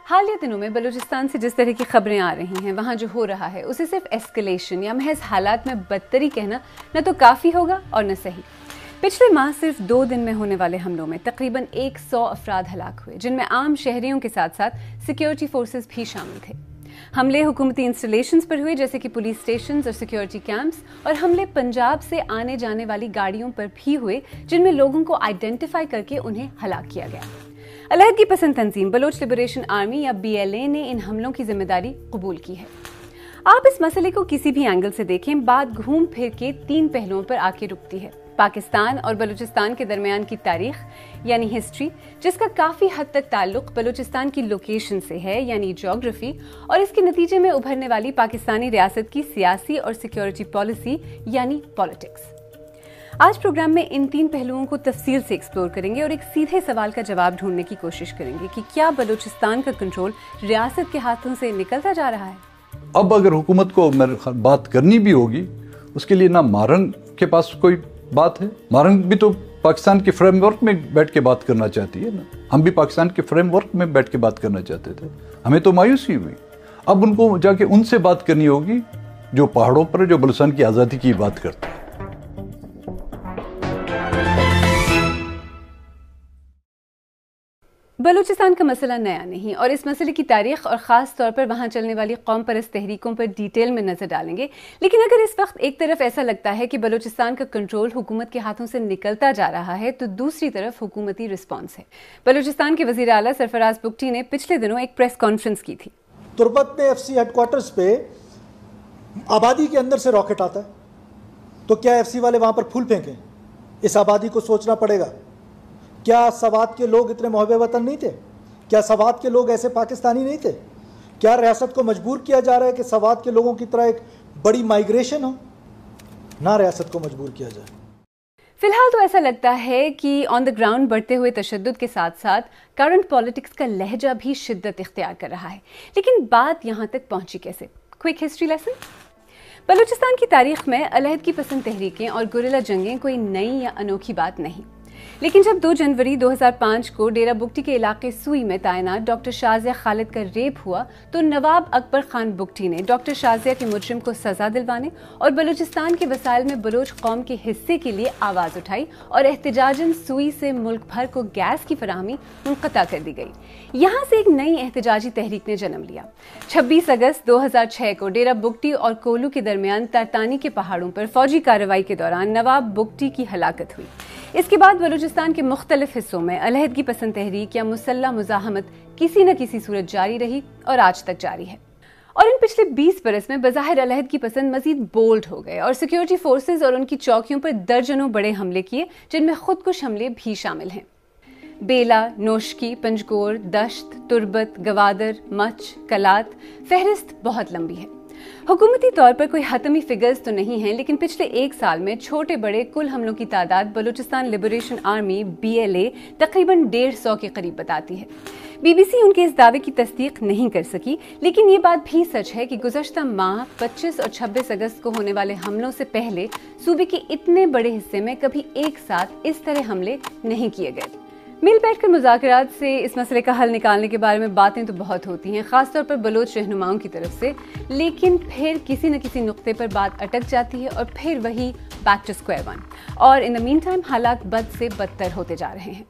حالیہ دنوں میں بلوچستان سے جس طرح کی خبریں آ رہی ہیں وہاں جو ہو رہا ہے اسے صرف ایسکلیشن یا محض حالات میں بدتری کہنا نہ تو کافی ہوگا اور نہ صحیح۔ پچھلے ماہ صرف 2 دن میں ہونے والے حملوں میں تقریباً 100 افراد ہلاک ہوئے، جن میں عام شہریوں کے ساتھ ساتھ سیکیورٹی فورسز بھی شامل تھے۔ حملے حکومتی انسٹالیشنز پر ہوئے جیسے کہ پولیس اسٹیشنز اور سیکیورٹی کیمپس، اور حملے پنجاب سے آنے جانے والی گاڑیوں پر بھی ہوئے جن میں لوگوں کو آئیڈینٹیفائی کر کے انہیں ہلاک کیا گیا۔ علیحدگی پسند تنظیم بلوچ لبریشن آرمی یا BLA نے ان حملوں کی ذمہ داری قبول کی ہے۔ آپ اس مسئلے کو کسی بھی اینگل سے دیکھیں، بات گھوم پھر کے 3 پہلوؤں پر آ کے رکتی ہے: پاکستان اور بلوچستان کے درمیان کی تاریخ یعنی ہسٹری، جس کا کافی حد تک تعلق بلوچستان کی لوکیشن سے ہے یعنی جیوگرافی، اور اس کے نتیجے میں ابھرنے والی پاکستانی ریاست کی سیاسی اور سیکیورٹی پالیسی یعنی پالیٹکس۔ آج پروگرام میں ان 3 پہلوؤں کو تفصیل سے ایکسپلور کریں گے اور ایک سیدھے سوال کا جواب ڈھونڈنے کی کوشش کریں گے کہ کیا بلوچستان کا کنٹرول ریاست کے ہاتھوں سے نکلتا جا رہا ہے؟ اب اگر حکومت کو بات کرنی بھی ہوگی، اس کے لیے نہ مارنگ کے پاس کوئی بات ہے، مارنگ بھی تو پاکستان کے فریم ورک میں بیٹھ کے بات کرنا چاہتی ہے نا، ہم بھی پاکستان کے فریم ورک میں بیٹھ کے بات کرنا چاہتے تھے، ہمیں تو مایوسی ہوئی۔ اب ان کو جا کے ان سے بات کرنی ہوگی جو پہاڑوں پر جو بلوچستان کی آزادی کی بات کرتے ہیں۔ بلوچستان کا مسئلہ نیا نہیں، اور اس مسئلے کی تاریخ اور خاص طور پر وہاں چلنے والی قوم پرست تحریکوں پر ڈیٹیل میں نظر ڈالیں گے، لیکن اگر اس وقت ایک طرف ایسا لگتا ہے کہ بلوچستان کا کنٹرول حکومت کے ہاتھوں سے نکلتا جا رہا ہے تو دوسری طرف حکومتی رسپانس ہے۔ بلوچستان کے وزیر اعلیٰ سرفراز بگٹی نے پچھلے دنوں ایک پریس کانفرنس کی تھی۔ تربت میں FC ہیڈ کوارٹرز پہ آبادی کے اندر سے راکٹ آتا ہے تو کیا FC والے وہاں پر پھول پھینکیں؟ اس آبادی کو سوچنا پڑے گا۔ کیا سوات کے لوگ اتنے محب وطن نہیں تھے؟ کیا سوات کے لوگ ایسے پاکستانی نہیں تھے؟ کیا ریاست کو مجبور کیا جا رہا ہے کہ سوات کے لوگوں کی طرح ایک بڑی مائیگریشن ہو؟ نہ ریاست کو مجبور کیا جائے۔ فی الحال تو ایسا لگتا ہے کہ آن دا گراؤنڈ بڑھتے ہوئے تشدد کے ساتھ ساتھ کرنٹ پالیٹکس کا لہجہ بھی شدت اختیار کر رہا ہے، لیکن بات یہاں تک پہنچی کیسے؟ Quick history lesson. بلوچستان کی تاریخ میں علیحدگی پسند تحریکیں اور گوریلا جنگیں کوئی نئی یا انوکھی بات نہیں، لیکن جب 2 جنوری 2005 کو ڈیرہ بگٹی کے علاقے سوئی میں تعینات ڈاکٹر شازیہ خالد کا ریپ ہوا تو نواب اکبر خان بگٹی نے ڈاکٹر شازیہ کے مجرم کو سزا دلوانے اور بلوچستان کے وسائل میں بلوچ قوم کے حصے کے لیے آواز اٹھائی، اور احتجاجاً سوئی سے ملک بھر کو گیس کی فراہمی منقطع کر دی گئی۔ یہاں سے ایک نئی احتجاجی تحریک نے جنم لیا۔ 26 اگست 2006 کو ڈیرہ بگٹی اور کولو کے درمیان ترتانی کے پہاڑوں پر فوجی کارروائی کے دوران نواب بگٹی کی ہلاکت ہوئی۔ اس کے بعد بلوچستان کے مختلف حصوں میں علیحدگی پسند تحریک یا مسلح مزاحمت کسی نہ کسی صورت جاری رہی اور آج تک جاری ہے، اور ان پچھلے 20 برس میں بظاہر علیحدگی پسند مزید بولڈ ہو گئے اور سیکیورٹی فورسز اور ان کی چوکیوں پر درجنوں بڑے حملے کیے، جن میں خودکش حملے بھی شامل ہیں۔ بیلا، نوشکی، پنجگور، دشت، تربت، گوادر، مچ، کلات، فہرست بہت لمبی ہے۔ حکومتی طور پر کوئی حتمی فگرز تو نہیں ہیں، لیکن پچھلے 1 سال میں چھوٹے بڑے کل حملوں کی تعداد بلوچستان لبریشن آرمی BLA تقریباً 150 کے قریب بتاتی ہے۔ BBC ان کے اس دعوے کی تصدیق نہیں کر سکی، لیکن یہ بات بھی سچ ہے کہ گزشتہ ماہ 25 اور 26 اگست کو ہونے والے حملوں سے پہلے صوبے کے اتنے بڑے حصے میں کبھی ایک ساتھ اس طرح حملے نہیں کیے گئے۔ مل بیٹھ کر مذاکرات سے اس مسئلے کا حل نکالنے کے بارے میں باتیں تو بہت ہوتی ہیں، خاص طور پر بلوچ رہنماؤں کی طرف سے، لیکن پھر کسی نہ کسی نقطے پر بات اٹک جاتی ہے اور پھر وہی بیک ٹو اسکوائر ون، اور ان دا مین ٹائم حالات بد سے بدتر ہوتے جا رہے ہیں۔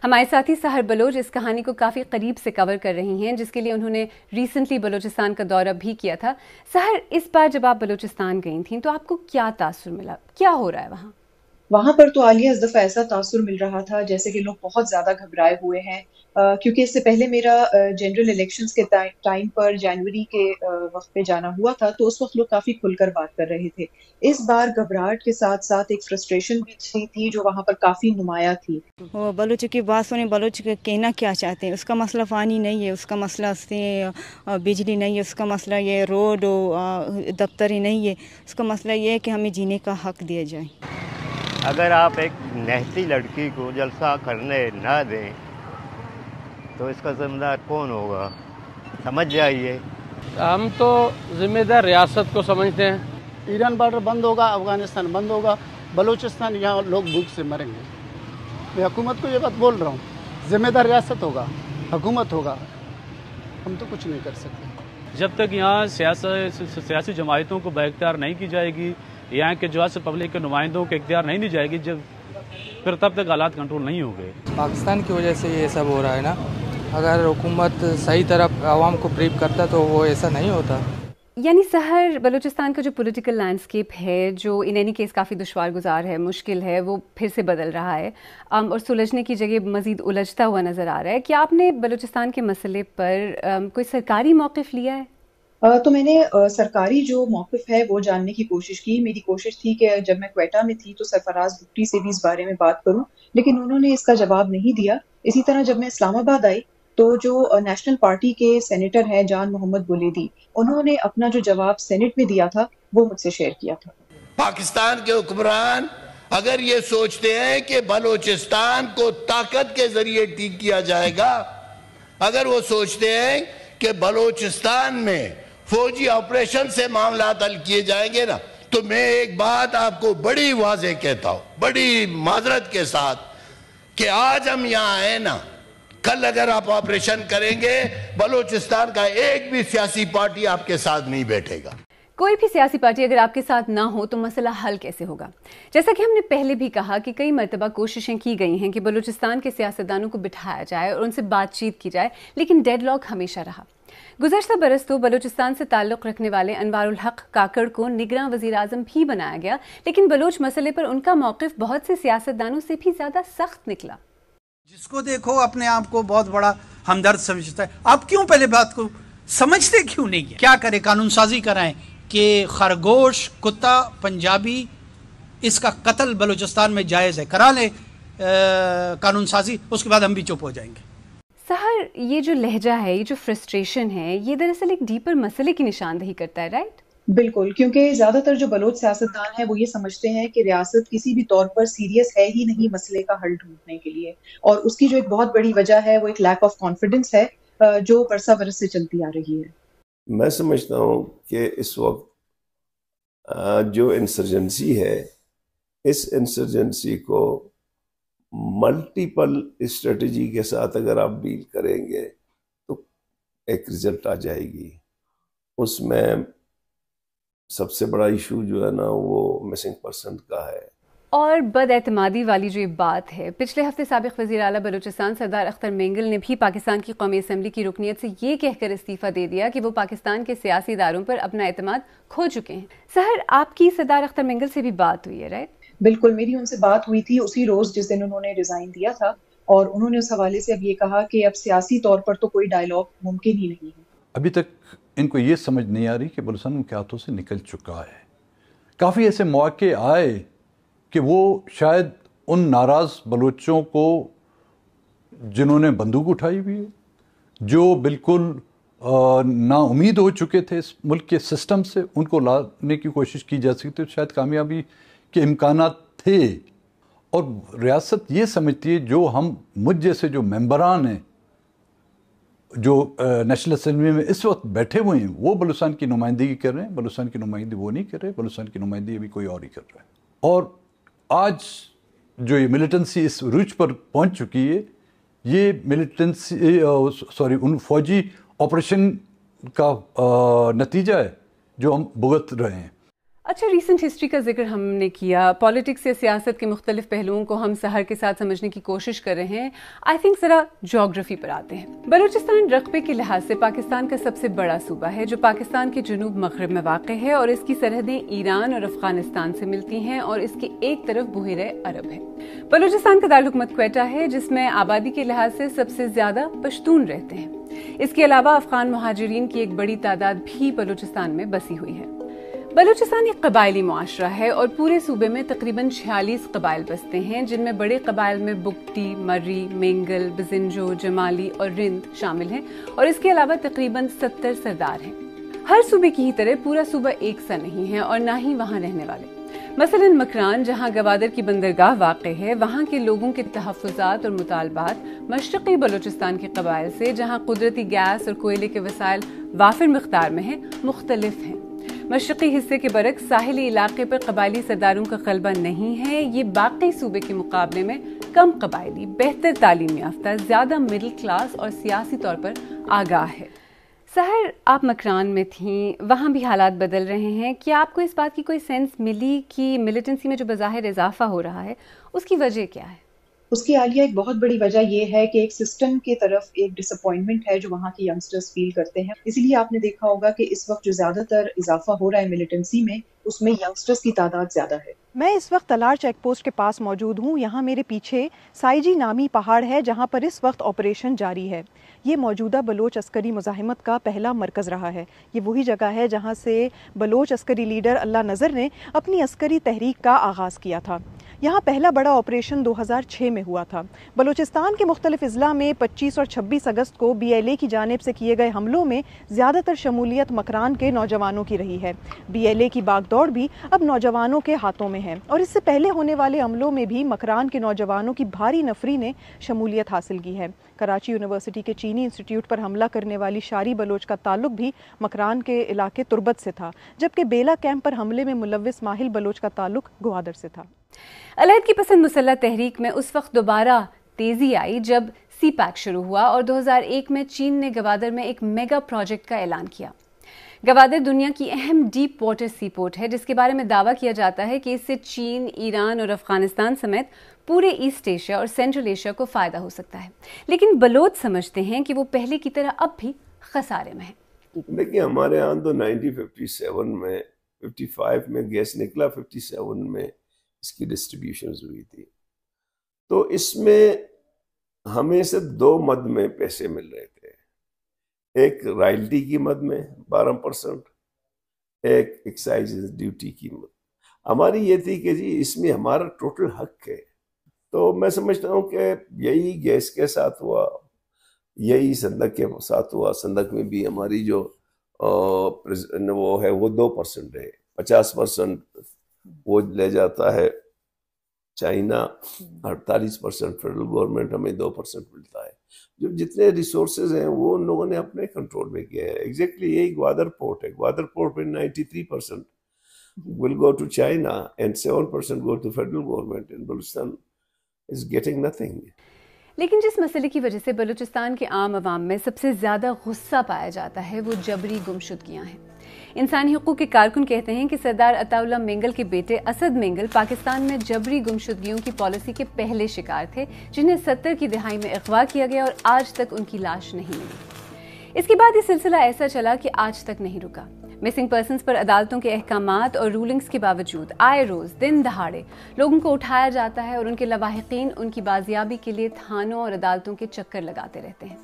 ہمارے ساتھی سحر بلوچ اس کہانی کو کافی قریب سے کور کر رہی ہیں، جس کے لیے انہوں نے ریسنٹلی بلوچستان کا دورہ بھی کیا تھا۔ سحر، اس بار جب آپ بلوچستان گئی تھیں تو آپ کو کیا تاثر ملا؟ کیا ہو رہا ہے وہاں؟ وہاں پر تو عالیہ اس دفعہ ایسا تاثر مل رہا تھا جیسے کہ لوگ بہت زیادہ گھبرائے ہوئے ہیں، کیونکہ اس سے پہلے میرا جنرل الیکشنز کے ٹائم پر جنوری کے وقت پہ جانا ہوا تھا، تو اس وقت لوگ کافی کھل کر بات کر رہے تھے۔ اس بار گھبراہٹ کے ساتھ ساتھ ایک فرسٹریشن بھی تھی جو وہاں پر کافی نمایاں تھی۔ وہ بلوچ کی بات سنیں، بلوچ کہنا کیا چاہتے ہیں، اس کا مسئلہ پانی نہیں ہے، اس کا مسئلہ بجلی نہیں ہے، اس کا مسئلہ یہ روڈ دفتر ہی نہیں ہے، اس کا مسئلہ یہ ہے کہ ہمیں جینے کا حق دیا جائے۔ اگر آپ ایک نہتی لڑکی کو جلسہ کرنے نہ دیں تو اس کا ذمہ دار کون ہوگا؟ سمجھ جائیے۔ ہم تو ذمہ دار ریاست کو سمجھتے ہیں۔ ایران بارڈر بند ہوگا، افغانستان بند ہوگا، بلوچستان یہاں لوگ بھوک سے مریں گے۔ میں حکومت کو یہ بات بول رہا ہوں، ذمہ دار ریاست ہوگا، حکومت ہوگا، ہم تو کچھ نہیں کر سکتے. جب تک یہاں سیاسی جماعتوں کو بااختیار نہیں کی جائے گی, یہاں کے جو ہے پبلک کے نمائندوں کو اختیار نہیں دی جائے گی, پھر تب تک حالات کنٹرول نہیں ہوں گے. پاکستان کی وجہ سے یہ سب ہو رہا ہے نا. اگر حکومت صحیح طرح عوام کو بریف کرتا تو وہ ایسا نہیں ہوتا. یعنی سحر, بلوچستان کا جو پولیٹیکل لینڈسکیپ ہے, جو ان اینی کیس کافی دشوار گزار ہے, مشکل ہے, وہ پھر سے بدل رہا ہے اور سلجھنے کی جگہ مزید الجھتا ہوا نظر آ رہا ہے. کیا آپ نے بلوچستان کے مسئلے پر کوئی سرکاری موقف لیا ہے؟ تو میں نے سرکاری جو موقف ہے وہ جاننے کی کوشش کی. میری کوشش تھی کہ جب میں کوئٹہ میں تھی تو سرفراز بھٹی سے بھی اس بارے میں بات کروں, لیکن انہوں نے اس کا جواب نہیں دیا. اسی طرح جب میں اسلام آباد آئی تو جو نیشنل پارٹی کے سینیٹر ہیں جان محمد بلیدی, انہوں نے اپنا جو جواب سینٹ میں دیا تھا وہ مجھ سے شیئر کیا تھا. پاکستان کے حکمران اگر یہ سوچتے ہیں کہ بلوچستان کو طاقت کے ذریعے ٹھیک کیا جائے گا, اگر وہ سوچتے ہیں کہ بلوچستان میں فوجی آپریشن سے معاملات حل کیے جائیں گے نا, تو میں ایک بات آپ کو بڑی واضح کہتا ہوں, بڑی معذرت کے ساتھ, کہ آج ہم یہاں آئے نا, کل اگر آپ آپریشن کریں گے بلوچستان کا ایک بھی سیاسی پارٹی آپ کے ساتھ نہیں بیٹھے گا. کوئی بھی سیاسی پارٹی اگر آپ کے ساتھ نہ ہو تو مسئلہ حل کیسے ہوگا؟ جیسا کہ ہم نے پہلے بھی کہا کہ کئی مرتبہ کوششیں کی گئی ہیں کہ بلوچستان کے سیاستدانوں کو بٹھایا جائے اور ان سے بات چیت کی جائے, لیکن ڈیڈ لاک ہمیشہ رہا. گزشتہ برس تو بلوچستان سے تعلق رکھنے والے انوار الحق کاکڑ کو نگراں وزیر اعظم بھی بنایا گیا, لیکن بلوچ مسئلے پر ان کا موقف بہت سے سیاستدانوں سے بھی زیادہ سخت نکلا. جس کو دیکھو اپنے آپ کو بہت بڑا ہمدرد سمجھتا ہے. آپ کیوں پہلے بات کو سمجھتے کیوں نہیں؟ کیا کرے, قانون سازی کرائیں کہ خرگوش, کتا, پنجابی, اس کا قتل بلوچستان میں جائز ہے, کرا لیں قانون سازی, اس کے بعد ہم بھی چپ ہو جائیں گے. سحر, یہ جو لہجہ ہے, یہ جو فرسٹریشن ہے, یہ دراصل ایک ڈیپر مسئلے کی نشاندہی کرتا ہے, رائٹ؟ بالکل, کیونکہ زیادہ تر جو بلوچ سیاستدان ہیں وہ یہ سمجھتے ہیں کہ ریاست کسی بھی طور پر سیریس ہے ہی نہیں مسئلے کا حل ڈھونڈنے کے لیے, اور اس کی جو ایک بہت بڑی وجہ ہے وہ ایک لیک آف کانفیڈنس ہے جو برسہ برس سے چلتی آ رہی ہے. میں سمجھتا ہوں کہ اس وقت جو انسرجنسی ہے, اس انسرجنسی کو ملٹیپل اسٹریٹجی کے ساتھ اگر آپ ڈیل کریں گے تو ایک رزلٹ آ جائے گی. اس میں سب سے بڑا ایشو جو ہے نا وہ مسنگ پرسن کا ہے. اور بد اعتمادی والی جو یہ بات ہے, پچھلے ہفتے سابق وزیر اعلیٰ بلوچستان سردار اختر مینگل نے بھی پاکستان کی قومی اسمبلی کی رکنیت سے یہ کہہ کر استعفیٰ دے دیا کہ وہ پاکستان کے سیاسی اداروں پر اپنا اعتماد کھو چکے ہیں. سحر, آپ کی سردار اختر مینگل سے بھی بات ہوئی ہے, رائٹ؟ بالکل, میری ان سے بات ہوئی تھی اسی روز جس دن انہوں نے ریزائن دیا تھا, اور انہوں نے اس حوالے سے اب یہ کہا کہ اب سیاسی طور پر تو کوئی ڈائیلاگ ممکن ہی نہیں ہے. ابھی تک ان کو یہ سمجھ نہیں آ رہی کہ بلوچستان ان کے ہاتھوں سے نکل چکا ہے. کافی ایسے مواقع آئے کہ وہ شاید ان ناراض بلوچوں کو جنہوں نے بندوق اٹھائی ہوئی ہے, جو بالکل نا امید ہو چکے تھے اس ملک کے سسٹم سے, ان کو لانے کی کوشش کی جا سکتی, شاید کامیابی کے امکانات تھے. اور ریاست یہ سمجھتی ہے جو ہم مجھ جیسے جو ممبران ہیں جو نیشنل اسمبلی میں اس وقت بیٹھے ہوئے ہیں وہ بلوچستان کی نمائندگی کر رہے ہیں, بلوچستان کی نمائندگی وہ نہیں کر رہے, بلوچستان کی نمائندگی ابھی کوئی اور ہی کر رہا ہے. اور آج جو یہ ملیٹنسی اس روج پر پہنچ چکی ہے, یہ ملیٹنسی ان فوجی آپریشن کا نتیجہ ہے جو ہم بھگت رہے ہیں. اچھا, ریسنٹ ہسٹری کا ذکر ہم نے کیا, پالیٹکس یا سیاست کے مختلف پہلوؤں کو ہم سحر کے ساتھ سمجھنے کی کوشش کر رہے ہیں. آئی تھنک ذرا جغرافی پر آتے ہیں. بلوچستان رقبے کے لحاظ سے پاکستان کا سب سے بڑا صوبہ ہے جو پاکستان کے جنوب مغرب میں واقع ہے, اور اس کی سرحدیں ایران اور افغانستان سے ملتی ہیں, اور اس کے ایک طرف بحیرہ عرب ہے. بلوچستان کا دارالحکومت کوئٹہ ہے جس میں آبادی کے لحاظ سے سب سے زیادہ پشتون رہتے ہیں. اس کے علاوہ افغان مہاجرین کی ایک بڑی تعداد بھی بلوچستان میں بسی ہوئی ہے. بلوچستان ایک قبائلی معاشرہ ہے اور پورے صوبے میں تقریباً 46 قبائل بستے ہیں, جن میں بڑے قبائل میں بگٹی, مری, مینگل, بزنجو, جمالی اور رند شامل ہیں, اور اس کے علاوہ تقریباً 70 سردار ہیں. ہر صوبے کی ہی طرح پورا صوبہ ایک سا نہیں ہے اور نہ ہی وہاں رہنے والے. مثلاً مکران جہاں گوادر کی بندرگاہ واقع ہے, وہاں کے لوگوں کے تحفظات اور مطالبات مشرقی بلوچستان کے قبائل سے جہاں قدرتی گیس اور کوئلے کے وسائل وافر مقدار میں ہیں مختلف ہیں. مشرقی حصے کے برعکس ساحلی علاقے پر قبائلی سرداروں کا غلبہ نہیں ہے. یہ باقی صوبے کے مقابلے میں کم قبائلی, بہتر تعلیم یافتہ, زیادہ مڈل کلاس اور سیاسی طور پر آگاہ ہے. سحر، آپ مکران میں تھیں، وہاں بھی حالات بدل رہے ہیں. کیا آپ کو اس بات کی کوئی سینس ملی کہ ملیٹنسی میں جو بظاہر اضافہ ہو رہا ہے اس کی وجہ کیا ہے؟ اس کی عالیہ ایک بہت بڑی وجہ یہ ہے کہ ایک سسٹم کی طرف ایک ڈس اپوائنٹمنٹ ہے جو وہاں کے ینگسٹرز فیل کرتے ہیں. اسی لیے آپ نے دیکھا ہوگا کہ اس وقت جو زیادہ تر اضافہ ہو رہا ہے ملیٹنسی میں، اس میں ینگسٹرز کی تعداد زیادہ ہے. میں اس وقت تلار چیک پوسٹ کے پاس موجود ہوں. یہاں میرے پیچھے سائیجی نامی پہاڑ ہے جہاں پر اس وقت آپریشن جاری ہے. یہ موجودہ بلوچ عسکری مزاحمت کا پہلا مرکز رہا ہے. یہ وہی جگہ ہے جہاں سے بلوچ عسکری لیڈر اللہ نظر نے اپنی عسکری تحریک کا آغاز کیا تھا. یہاں پہلا بڑا آپریشن 2006 میں ہوا تھا. بلوچستان کے مختلف اضلاع میں 25 اور 26 اگست کو BLA کی جانب سے کیے گئے حملوں میں زیادہ تر شمولیت مکران کے نوجوانوں کی رہی ہے. BLA کی باغ دوڑ بھی اب نوجوانوں کے ہاتھوں میں ہے، اور اس سے پہلے ہونے والے حملوں میں بھی مکران کے نوجوانوں کی بھاری نفری نے شمولیت حاصل کی ہے. کراچی یونیورسٹی کے چینی انسٹیٹیوٹ پر حملہ کرنے والی شاری بلوچ کا تعلق بھی مکران کے علاقے تربت سے تھا، جبکہ بیلا کیمپ پر حملے میں ملوث ماہل بلوچ کا تعلق گوادر سے تھا. علیحدگی پسند مسلح تحریک میں اس وقت دوبارہ تیزی آئی جب سی پیک شروع ہوا اور 2001 میں چین نے گوادر میں ایک میگا پروجیکٹ کا اعلان کیا. گوادر دنیا کی اہم ڈیپ واٹر سی پورٹ ہے، جس کے بارے میں دعویٰ کیا جاتا ہے کہ اس سے چین، ایران اور افغانستان سمیت پورے ایسٹ ایشیا اور سینٹرل ایشیا کو فائدہ ہو سکتا ہے. لیکن بلوچ سمجھتے ہیں کہ وہ پہلے کی طرح اب بھی خسارے میں ہیں. دیکھیے ہمارے ہاں تو 1957 میں 55 میں گیس نکلا، 57 میں اس کی ڈسٹریبیوشنز ہوئی تھی. تو اس میں ہمیں صرف 2 مد میں پیسے مل رہے تھے. ایک رائلٹی کی مد میں 12%، ایک ایکسائز ڈیوٹی کی مد. ہماری یہ تھی کہ جی اس میں ہمارا ٹوٹل حق ہے. تو میں سمجھتا ہوں کہ یہی گیس کے ساتھ ہوا، یہی صندوق کے ساتھ ہوا. صندوق میں بھی ہماری جو وہ ہے وہ 2% ہے. 50% وہ لے جاتا ہے چائنا، 48% فیڈرل گورنمنٹ، ہمیں 2% ملتا ہے. جو جتنے ریسورسز ہیں وہ ان لوگوں نے اپنے کنٹرول میں کیا ہے. ایگزیکٹلی یہی گوادر پورٹ ہے. گوادر پورٹ میں 93% will go to China and 7% go to federal government, and Balochistan is getting nothing. لیکن جس مسئلے کی وجہ سے بلوچستان کے عام عوام میں سب سے زیادہ غصہ پایا جاتا ہے وہ جبری گمشدگیاں ہیں. انسانی حقوق کے کارکن کہتے ہیں کہ سردار عطا اللہ مینگل کے بیٹے اسد مینگل پاکستان میں جبری گمشدگیوں کی پالیسی کے پہلے شکار تھے، جنہیں 70 کی دہائی میں اغوا کیا گیا اور آج تک ان کی لاش نہیں ملی. اس کے بعد یہ سلسلہ ایسا چلا کہ آج تک نہیں رکا. مسنگ پرسنز پر عدالتوں کے احکامات اور رولنگز کے باوجود آئے روز دن دہاڑے لوگوں کو اٹھایا جاتا ہے اور ان کے لواحقین ان کی بازیابی کے لیے تھانوں اور عدالتوں کے چکر لگاتے رہتے ہیں.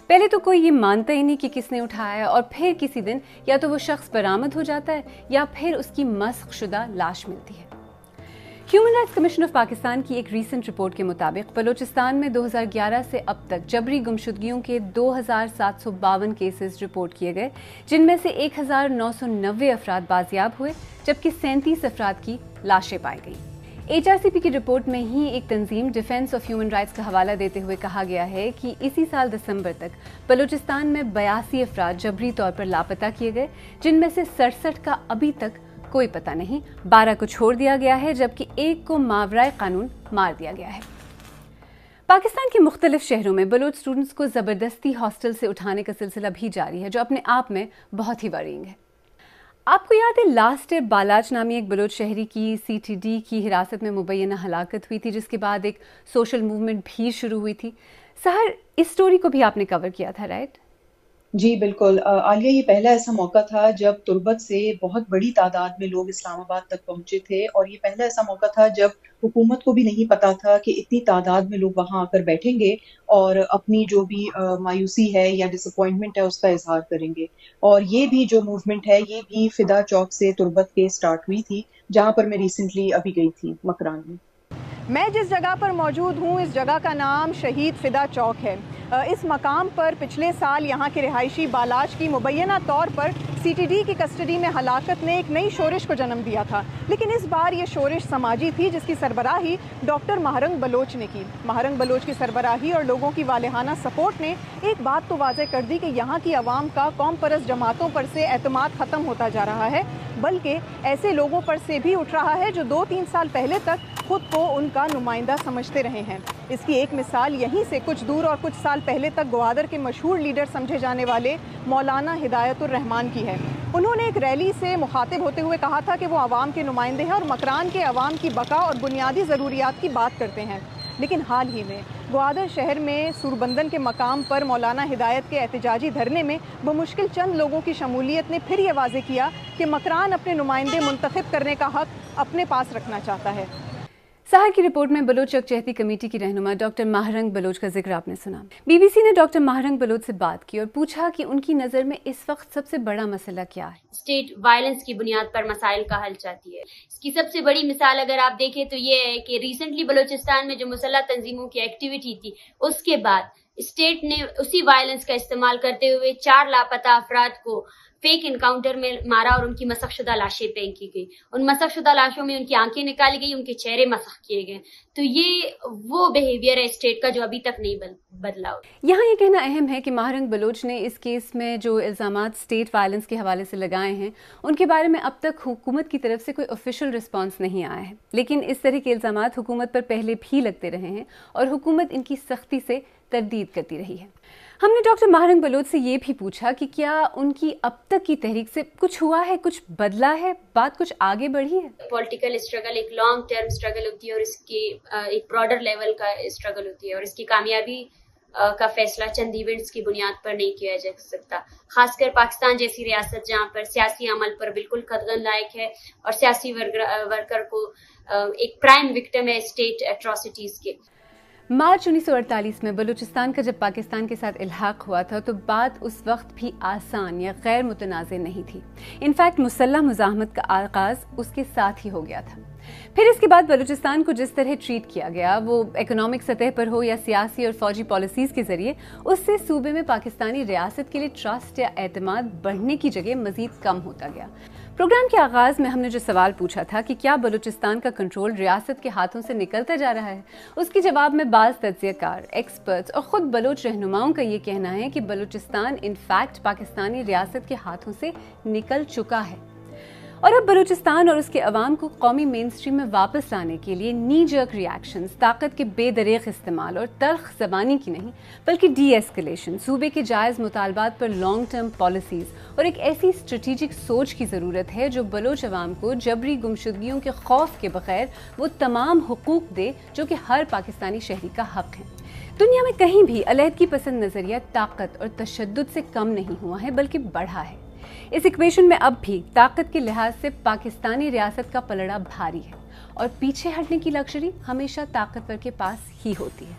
پہلے تو کوئی یہ مانتا ہی نہیں کہ کس نے اٹھایا، اور پھر کسی دن یا تو وہ شخص برآمد ہو جاتا ہے یا پھر اس کی مسخ شدہ لاش ملتی ہے. Human rights commission of Pakistan کی ایک ریسنٹ رپورٹ کے مطابق بلوچستان میں 2011 سے اب تک جبری گمشدگیوں کے 2752 کیسز رپورٹ کیے گئے، جن میں سے 1990 افراد بازیاب ہوئے، جبکہ 37 افراد کی لاشیں پائی گئیں. HRCP کی رپورٹ میں ہی ایک تنظیم ڈیفینس آف ہیومن رائٹس کا حوالہ دیتے ہوئے کہا گیا ہے کہ اسی سال دسمبر تک بلوچستان میں 82 افراد جبری طور پر لاپتہ کیے گئے، جن میں سے 67 کا ابھی تک کوئی پتہ نہیں، 12 کو چھوڑ دیا گیا ہے، جبکہ ایک کو ماورائے قانون مار دیا گیا ہے. پاکستان کے مختلف شہروں میں بلوچ اسٹوڈنٹس کو زبردستی ہاسٹل سے اٹھانے کا سلسلہ بھی جاری ہے، جو اپنے آپ میں بہت ہی ورینگ ہے. آپ کو یاد ہے لاسٹ ایئر بالاچ نامی ایک بلوچ شہری کی CTD کی حراست میں مبینہ ہلاکت ہوئی تھی، جس کے بعد ایک سوشل موومنٹ بھی شروع ہوئی تھی. سحر، اس سٹوری کو بھی آپ نے کور کیا تھا، رائٹ؟ جی بالکل عالیہ، یہ پہلا ایسا موقع تھا جب تربت سے بہت بڑی تعداد میں لوگ اسلام آباد تک پہنچے تھے، اور یہ پہلا ایسا موقع تھا جب حکومت کو بھی نہیں پتا تھا کہ اتنی تعداد میں لوگ وہاں آ کر بیٹھیں گے اور اپنی جو بھی مایوسی ہے یا ڈس اپوائنٹمنٹ ہے اس کا اظہار کریں گے. اور یہ بھی جو موومنٹ ہے یہ بھی فدا چوک سے تربت کے سٹارٹ ہوئی تھی، جہاں پر میں ریسنٹلی ابھی گئی تھی مکران میں. میں جس جگہ پر موجود ہوں اس جگہ کا نام شہید فدا چوک ہے. اس مقام پر پچھلے سال یہاں کے رہائشی بالاچ کی مبینہ طور پر CTD کی کسٹڈی میں ہلاکت نے ایک نئی شورش کو جنم دیا تھا، لیکن اس بار یہ شورش سماجی تھی جس کی سربراہی ڈاکٹر مہرنگ بلوچ نے کی. مہرنگ بلوچ کی سربراہی اور لوگوں کی والہانہ سپورٹ نے ایک بات تو واضح کر دی کہ یہاں کی عوام کا قوم پرست جماعتوں پر سے اعتماد ختم ہوتا جا رہا ہے، بلکہ ایسے لوگوں پر سے بھی اٹھ رہا ہے جو 2-3 سال پہلے تک خود کو ان کا نمائندہ سمجھتے رہے ہیں. اس کی ایک مثال یہیں سے کچھ دور اور کچھ سال پہلے تک گوادر کے مشہور لیڈر سمجھے جانے والے مولانا ہدایت الرحمان کی ہے۔ انہوں نے ایک ریلی سے مخاطب ہوتے ہوئے کہا تھا کہ وہ عوام کے نمائندے ہیں اور مکران کے عوام کی بقا اور بنیادی ضروریات کی بات کرتے ہیں، لیکن حال ہی میں گوادر شہر میں سوربندن کے مقام پر مولانا ہدایت کے احتجاجی دھرنے میں بمشکل چند لوگوں کی شمولیت نے پھر یہ واضح کیا کہ مکران اپنے نمائندے منتخب کرنے کا حق اپنے پاس رکھنا چاہتا ہے۔ سحر کی رپورٹ میں بلوچ یکجہتی کمیٹی کی رہنما ڈاکٹر ماہرنگ بلوچ کا ذکر آپ نے سنا۔ بی بی سی نے ڈاکٹر ماہرنگ بلوچ سے بات کی اور پوچھا کہ ان کی نظر میں اس وقت سب سے بڑا مسئلہ کیا ہے۔ اسٹیٹ وائلنس کی بنیاد پر مسائل کا حل چاہتی ہے۔ اس کی سب سے بڑی مثال اگر آپ دیکھیں تو یہ ہے کہ ریسنٹلی بلوچستان میں جو مسلح تنظیموں کی ایکٹیویٹی تھی، اس کے بعد اسٹیٹ نے اسی وائلنس کا استعمال کرتے ہوئے 4 لاپتہ افراد کو فیک انکاؤنٹر میں مارا اور ان کی مسخ شدہ لاشیں پھینکی گئی۔ ان مسخ شدہ لاشوں میں ان کی آنکھیں نکالی گئی، ان کے چہرے مسخ کیے گئے۔ تو یہ وہ بیہیویئر ہے اسٹیٹ کا جو ابھی تک نہیں بدلا۔ یہاں یہ کہنا اہم ہے کہ ماہرنگ بلوچ نے اس کیس میں جو الزامات اسٹیٹ وائلنس کے حوالے سے لگائے ہیں ان کے بارے میں اب تک حکومت کی طرف سے کوئی آفیشیل رسپانس نہیں آیا ہے، لیکن اس طرح کے الزامات حکومت پر پہلے بھی لگتے رہے ہیں اور حکومت ان کی سختی سے تردید کرتی رہی ہے۔ ہم نے ڈاکٹر ماہرنگ بلوچ سے یہ بھی پوچھا کہ کیا ان کی اب تک کی تحریک سے کچھ ہوا ہے، کچھ بدلا ہے، بات کچھ آگے بڑھی ہے؟ پولیٹیکل اسٹرگل ایک لانگ ٹرم اسٹرگل ہوتی ہے اور اس کی ایک براڈر لیول کا اسٹرگل ہوتی ہے، اور اس کی کامیابی کا فیصلہ چند ایونٹس کی بنیاد پر نہیں کیا جا سکتا، خاص کر پاکستان جیسی ریاست جہاں پر سیاسی عمل پر بالکل قدغن لائق ہے اور سیاسی ورکر کو ایک پرائم وکٹم ہے اسٹیٹ ایٹراسٹیز کے۔ مارچ 1948 میں بلوچستان کا جب پاکستان کے ساتھ الحاق ہوا تھا تو بات اس وقت بھی آسان یا غیر متنازع نہیں تھی۔ انفیکٹ مسلح مزاحمت کا آغاز اس کے ساتھ ہی ہو گیا تھا۔ پھر اس کے بعد بلوچستان کو جس طرح ٹریٹ کیا گیا، وہ اکنامک سطح پر ہو یا سیاسی اور فوجی پالیسیز کے ذریعے، اس سے صوبے میں پاکستانی ریاست کے لیے ٹرسٹ یا اعتماد بڑھنے کی جگہ مزید کم ہوتا گیا۔ پروگرام کے آغاز میں ہم نے جو سوال پوچھا تھا کہ کیا بلوچستان کا کنٹرول ریاست کے ہاتھوں سے نکلتا جا رہا ہے، اس کے جواب میں بعض تجزیہ کار، ایکسپرٹس اور خود بلوچ رہنماؤں کا یہ کہنا ہے کہ بلوچستان انفیکٹ پاکستانی ریاست کے ہاتھوں سے نکل چکا ہے، اور اب بلوچستان اور اس کے عوام کو قومی مین سٹریم میں واپس لانے کے لیے نی جرک ریاکشنز، طاقت کے بے دریغ استعمال اور تلخ زبانی کی نہیں بلکہ ڈی ایسکلیشن، صوبے کے جائز مطالبات پر لانگ ٹرم پالیسیز اور ایک ایسی اسٹریٹجک سوچ کی ضرورت ہے جو بلوچ عوام کو جبری گمشدگیوں کے خوف کے بغیر وہ تمام حقوق دے جو کہ ہر پاکستانی شہری کا حق ہے۔ دنیا میں کہیں بھی علیحدگی پسند نظریہ طاقت اور تشدد سے کم نہیں ہوا ہے بلکہ بڑھا ہے۔ اس ایکویشن میں اب بھی طاقت کے لحاظ سے پاکستانی ریاست کا پلڑا بھاری ہے اور پیچھے ہٹنے کی لگژری ہمیشہ طاقتور کے پاس ہی ہوتی ہے۔